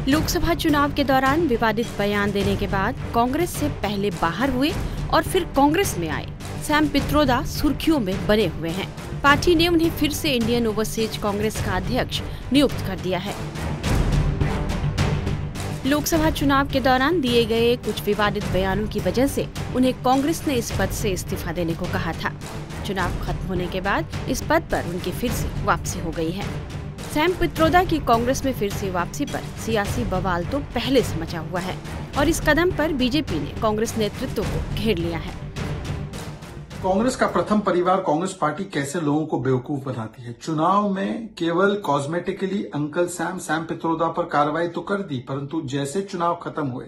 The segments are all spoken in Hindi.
लोकसभा चुनाव के दौरान विवादित बयान देने के बाद कांग्रेस से पहले बाहर हुए और फिर कांग्रेस में आए सैम पित्रोदा सुर्खियों में बने हुए हैं। पार्टी ने उन्हें फिर से इंडियन ओवरसीज कांग्रेस का अध्यक्ष नियुक्त कर दिया है। लोकसभा चुनाव के दौरान दिए गए कुछ विवादित बयानों की वजह से उन्हें कांग्रेस ने इस पद से इस्तीफा देने को कहा था। चुनाव खत्म होने के बाद इस पद पर उनकी फिर से वापसी हो गई है। सैम पित्रोदा की कांग्रेस में फिर से वापसी पर सियासी बवाल तो पहले से मचा हुआ है और इस कदम पर बीजेपी ने कांग्रेस नेतृत्व को घेर लिया है। कांग्रेस का प्रथम परिवार कांग्रेस पार्टी कैसे लोगों को बेवकूफ बनाती है। चुनाव में केवल कॉस्मेटिकली अंकल सैम पित्रोदा पर कार्रवाई तो कर दी, परंतु जैसे चुनाव खत्म हुए,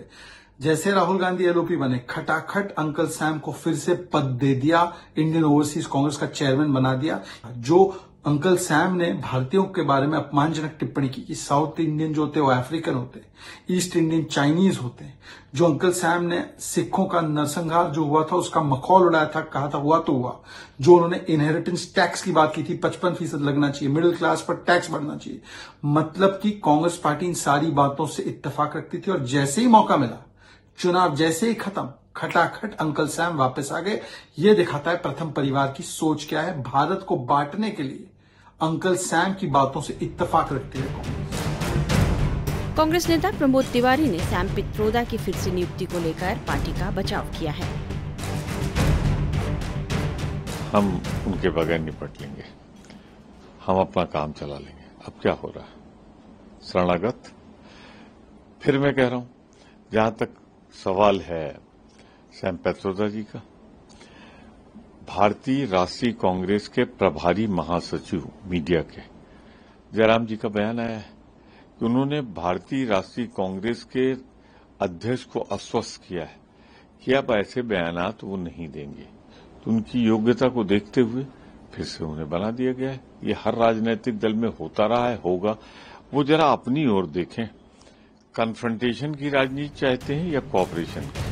जैसे राहुल गांधी एलओपी बने, खटाखट अंकल सैम को फिर से पद दे दिया, इंडियन ओवरसीज कांग्रेस का चेयरमैन बना दिया। जो अंकल सैम ने भारतीयों के बारे में अपमानजनक टिप्पणी की कि साउथ इंडियन जो होते हैं वो अफ्रीकन होते हैं, ईस्ट इंडियन चाइनीज होते हैं। जो अंकल सैम ने सिखों का नरसंहार जो हुआ था उसका मखौल उड़ाया था, कहा था हुआ तो हुआ। जो उन्होंने इनहेरिटेंस टैक्स की बात की थी, 55% लगना चाहिए, मिडिल क्लास पर टैक्स बढ़ना चाहिए, मतलब कि कांग्रेस पार्टी इन सारी बातों से इत्तेफाक रखती थी। और जैसे ही मौका मिला, चुनाव जैसे ही खत्म, खटाखट अंकल सैम वापस आ गए। ये दिखाता है प्रथम परिवार की सोच क्या है। भारत को बांटने के लिए अंकल सैम की बातों से इत्तेफाक रखती है कांग्रेस नेता प्रमोद तिवारी ने सैम पित्रोदा की फिर से नियुक्ति को लेकर पार्टी का बचाव किया है। हम उनके बगैर निपट लेंगे, हम अपना काम चला लेंगे। अब क्या हो रहा है, शरणागत। फिर मैं कह रहा हूं, जहां तक सवाल है सैम पित्रोदा जी का, भारतीय राष्ट्रीय कांग्रेस के प्रभारी महासचिव मीडिया के जयराम जी का बयान आया है कि उन्होंने भारतीय राष्ट्रीय कांग्रेस के अध्यक्ष को आश्वस्त किया है कि अब ऐसे बयानात वो नहीं देंगे। तो उनकी योग्यता को देखते हुए फिर से उन्हें बना दिया गया है। ये हर राजनीतिक दल में होता रहा है, होगा। वो जरा अपनी ओर देखें, कन्फ्रंटेशन की राजनीति चाहते हैं या कोऑपरेशन की।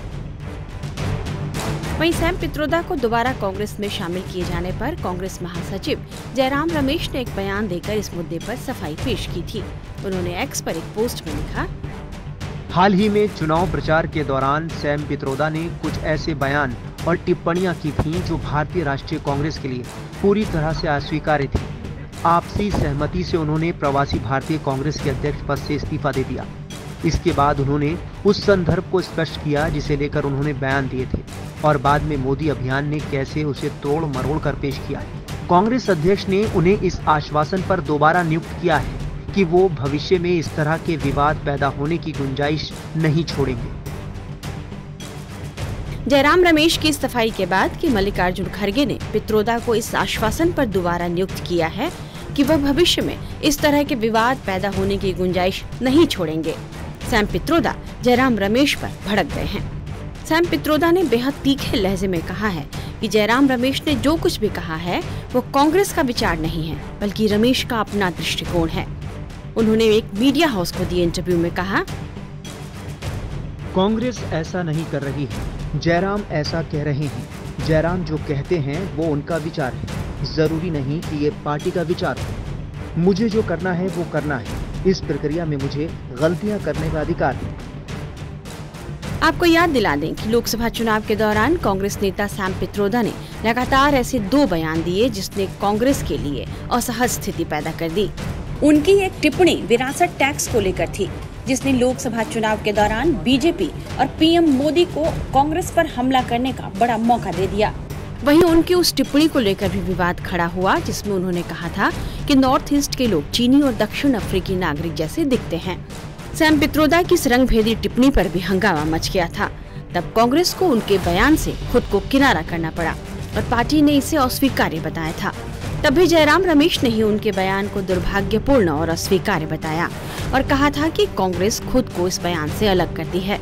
वहीं सैम पित्रोदा को दोबारा कांग्रेस में शामिल किए जाने पर कांग्रेस महासचिव जयराम रमेश ने एक बयान देकर इस मुद्दे पर सफाई पेश की थी। उन्होंने एक्स पर एक पोस्ट में लिखा, हाल ही में चुनाव प्रचार के दौरान सैम पित्रोदा ने कुछ ऐसे बयान और टिप्पणियां की थीं जो भारतीय राष्ट्रीय कांग्रेस के लिए पूरी तरह से अस्वीकार्य थी। आपसी सहमति से उन्होंने प्रवासी भारतीय कांग्रेस के अध्यक्ष पद से इस्तीफा दे दिया। इसके बाद उन्होंने उस संदर्भ को स्पष्ट किया जिसे लेकर उन्होंने बयान दिए थे और बाद में मोदी अभियान ने कैसे उसे तोड़ मरोड़ कर पेश किया है। कांग्रेस अध्यक्ष ने उन्हें इस आश्वासन पर दोबारा नियुक्त किया है कि वो भविष्य में इस तरह के विवाद पैदा होने की गुंजाइश नहीं छोड़ेंगे। जयराम रमेश की सफाई के बाद कि मल्लिकार्जुन खड़गे ने पित्रोदा को इस आश्वासन पर दोबारा नियुक्त किया है कि वह भविष्य में इस तरह के विवाद पैदा होने की गुंजाइश नहीं छोड़ेंगे, सैम पित्रोदा जयराम रमेश पर भड़क गए हैं। सैम पित्रोदा ने बेहद तीखे लहजे में कहा है कि जयराम रमेश ने जो कुछ भी कहा है वो कांग्रेस का विचार नहीं है, बल्कि रमेश का अपना दृष्टिकोण है। उन्होंने एक मीडिया हाउस को दिए इंटरव्यू में कहा, कांग्रेस ऐसा नहीं कर रही है, जयराम ऐसा कह रहे हैं। जयराम जो कहते हैं वो उनका विचार है, जरूरी नहीं कि ये पार्टी का विचार हो। मुझे जो करना है वो करना है। इस प्रक्रिया में मुझे गलतियां करने का अधिकार है। आपको याद दिला दें कि लोकसभा चुनाव के दौरान कांग्रेस नेता सैम पित्रोदा ने लगातार ऐसे 2 बयान दिए जिसने कांग्रेस के लिए असहज स्थिति पैदा कर दी। उनकी एक टिप्पणी विरासत टैक्स को लेकर थी, जिसने लोकसभा चुनाव के दौरान बीजेपी और पीएम मोदी को कांग्रेस पर हमला करने का बड़ा मौका दे दिया। वहीं उनकी उस टिप्पणी को लेकर भी विवाद खड़ा हुआ, जिसमें उन्होंने कहा था कि नॉर्थ ईस्ट के लोग चीनी और दक्षिण अफ्रीकी नागरिक जैसे दिखते हैं। सैम पित्रोदा की इस रंगभेदी टिप्पणी पर भी हंगामा मच गया था। तब कांग्रेस को उनके बयान से खुद को किनारा करना पड़ा और पार्टी ने इसे अस्वीकार्य बताया था। तभी जयराम रमेश ने ही उनके बयान को दुर्भाग्यपूर्ण और अस्वीकार्य बताया और कहा था कि कांग्रेस खुद को इस बयान से अलग करती है।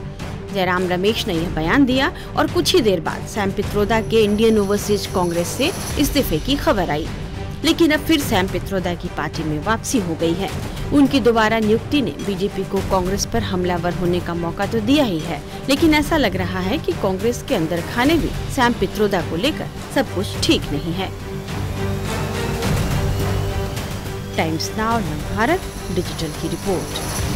जयराम रमेश ने यह बयान दिया और कुछ ही देर बाद सैम पित्रोदा के इंडियन ओवरसीज कांग्रेस से इस्तीफे की खबर आई। लेकिन अब फिर सैम पित्रोदा की पार्टी में वापसी हो गई है। उनकी दोबारा नियुक्ति ने बीजेपी को कांग्रेस पर हमलावर होने का मौका तो दिया ही है, लेकिन ऐसा लग रहा है कि कांग्रेस के अंदर खाने भी सैम पित्रोदा को लेकर सब कुछ ठीक नहीं है। टाइम्स नाउ भारत डिजिटल की रिपोर्ट।